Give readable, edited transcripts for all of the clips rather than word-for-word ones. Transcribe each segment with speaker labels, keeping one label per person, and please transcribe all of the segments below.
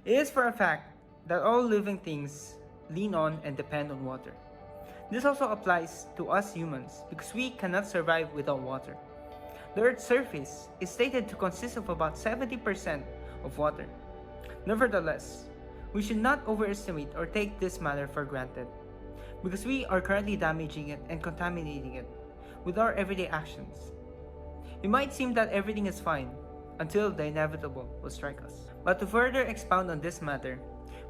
Speaker 1: It is for a fact that all living things lean on and depend on water. This also applies to us humans because we cannot survive without water. The Earth's surface is stated to consist of about 70% of water. Nevertheless, we should not overestimate or take this matter for granted because we are currently damaging it and contaminating it with our everyday actions. It might seem that everything is fine until the inevitable will strike us. But to further expound on this matter,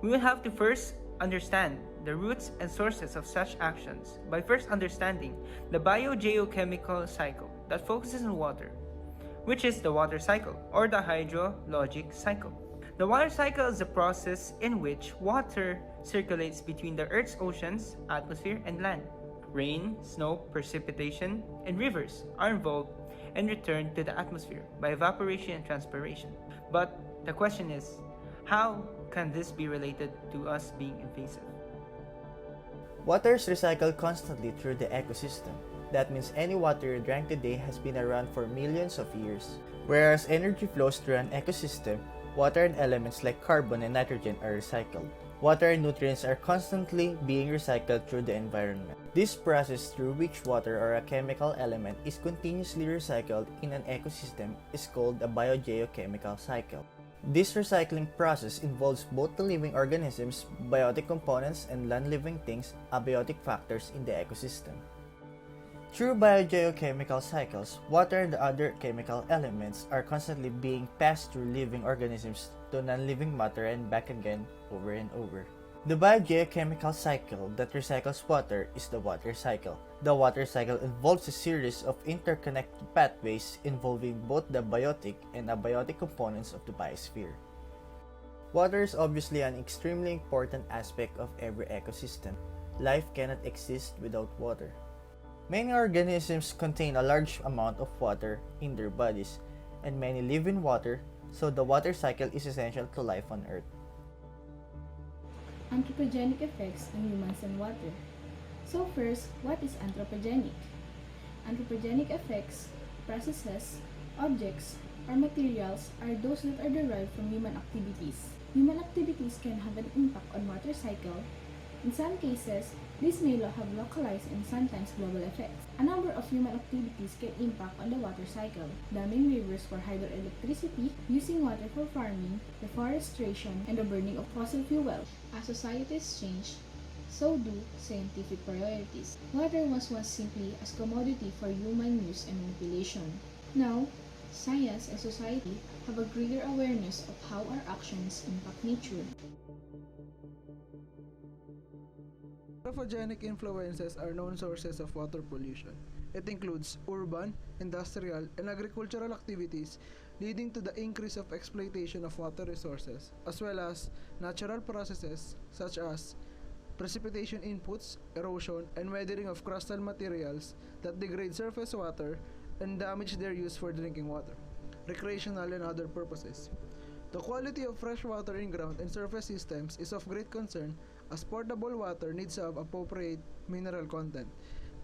Speaker 1: we will have to first understand the roots and sources of such actions by first understanding the biogeochemical cycle that focuses on water, which is the water cycle or the hydrologic cycle. The water cycle is a process in which water circulates between the Earth's oceans, atmosphere, and land. Rain, snow, precipitation, and rivers are involved and returned to the atmosphere by evaporation and transpiration. But the question is, how can this be related to us being invasive?
Speaker 2: Water is recycled constantly through the ecosystem. That means any water you drank today has been around for millions of years. Whereas energy flows through an ecosystem, water and elements like carbon and nitrogen are recycled. Water and nutrients are constantly being recycled through the environment. This process through which water or a chemical element is continuously recycled in an ecosystem is called a biogeochemical cycle. This recycling process involves both the living organisms, biotic components, and non-living things, abiotic factors in the ecosystem. Through biogeochemical cycles, water and the other chemical elements are constantly being passed through living organisms to non-living matter and back again over and over. The biogeochemical cycle that recycles water is the water cycle. The water cycle involves a series of interconnected pathways involving both the biotic and abiotic components of the biosphere. Water is obviously an extremely important aspect of every ecosystem. Life cannot exist without water. Many organisms contain a large amount of water in their bodies, and many live in water, so the water cycle is essential to life on Earth.
Speaker 3: Anthropogenic effects on humans and water. So first, what is anthropogenic? Anthropogenic effects, processes, objects, or materials are those that are derived from human activities. Human activities can have an impact on water cycle. In some cases, this may have localized and sometimes global effects. A number of human activities can impact on the water cycle: damming rivers for hydroelectricity, using water for farming, deforestation, and the burning of fossil fuels. As societies change, so do scientific priorities. Water was once simply a commodity for human use and manipulation. Now, science and society have a greater awareness of how our actions impact nature.
Speaker 4: Anthropogenic influences are known sources of water pollution. It includes urban, industrial, and agricultural activities leading to the increase of exploitation of water resources, as well as natural processes such as precipitation inputs, erosion, and weathering of crustal materials that degrade surface water and damage their use for drinking water, recreational, and other purposes. The quality of fresh water in ground and surface systems is of great concern as potable water needs to have appropriate mineral content.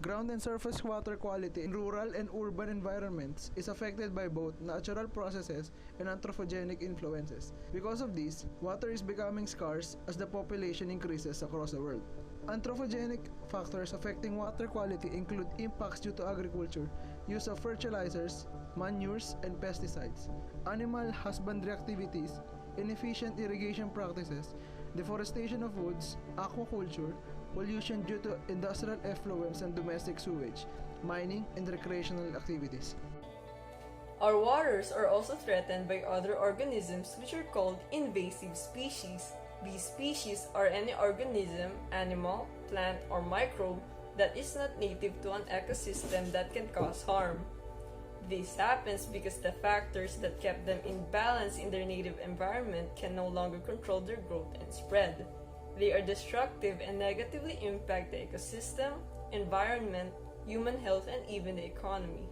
Speaker 4: Ground and surface water quality in rural and urban environments is affected by both natural processes and anthropogenic influences. Because of this, water is becoming scarce as the population increases across the world. Anthropogenic factors affecting water quality include impacts due to agriculture, use of fertilizers, manures, and pesticides, animal husbandry activities, inefficient irrigation practices, deforestation of woods, aquaculture, pollution due to industrial effluents and domestic sewage, mining, and recreational activities.
Speaker 5: Our waters are also threatened by other organisms which are called invasive species. These species are any organism, animal, plant, or microbe that is not native to an ecosystem that can cause harm. This happens because the factors that kept them in balance in their native environment can no longer control their growth and spread. They are destructive and negatively impact the ecosystem, environment, human health, and even the economy.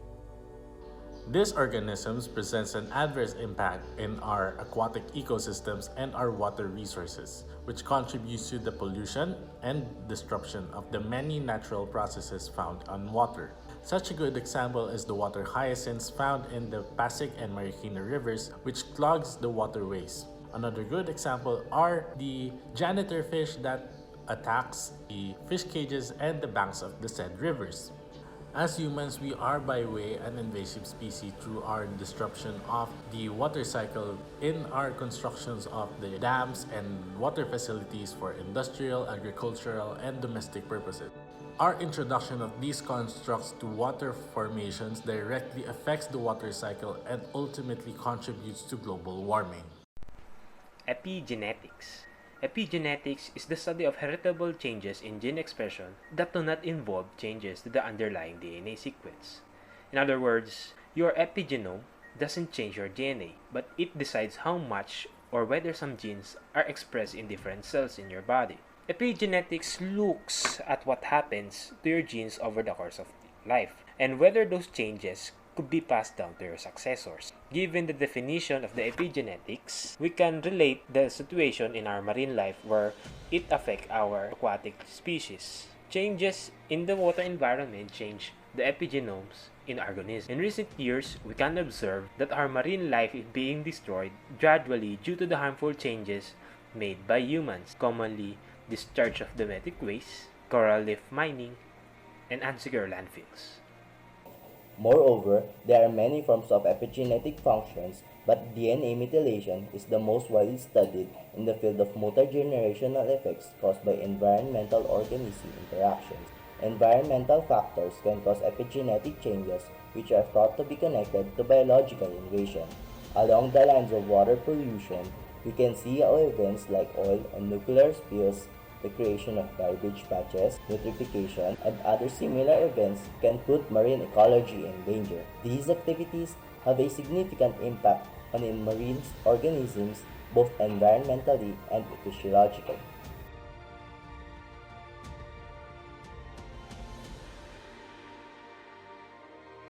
Speaker 6: These organisms presents an adverse impact in our aquatic ecosystems and our water resources, which contributes to the pollution and disruption of the many natural processes found on water. Such a good example is the water hyacinths found in the Pasig and Marikina rivers, which clogs the waterways. Another good example are the janitor fish that attacks the fish cages and the banks of the said rivers. As humans, we are by way an invasive species through our disruption of the water cycle in our constructions of the dams and water facilities for industrial, agricultural, and domestic purposes. Our introduction of these constructs to water formations directly affects the water cycle and ultimately contributes to global warming.
Speaker 7: Epigenetics. Epigenetics is the study of heritable changes in gene expression that do not involve changes to the underlying DNA sequence. In other words, your epigenome doesn't change your DNA, but it decides how much or whether some genes are expressed in different cells in your body. Epigenetics looks at what happens to your genes over the course of life and whether those changes could be passed down to your successors. Given the definition of the epigenetics, we can relate the situation in our marine life where it affects our aquatic species. Changes in the water environment change the epigenomes in organisms. In recent years, we can observe that our marine life is being destroyed gradually due to the harmful changes made by humans, commonly discharge of domestic waste, coral reef mining, and unsecure landfills.
Speaker 8: Moreover, there are many forms of epigenetic functions, but DNA methylation is the most widely studied in the field of multigenerational effects caused by environmental organism interactions. Environmental factors can cause epigenetic changes which are thought to be connected to biological invasion. Along the lines of water pollution, we can see how events like oil and nuclear spills, the creation of garbage patches, eutrophication, and other similar events can put marine ecology in danger. These activities have a significant impact on marine organisms both environmentally and physiologically.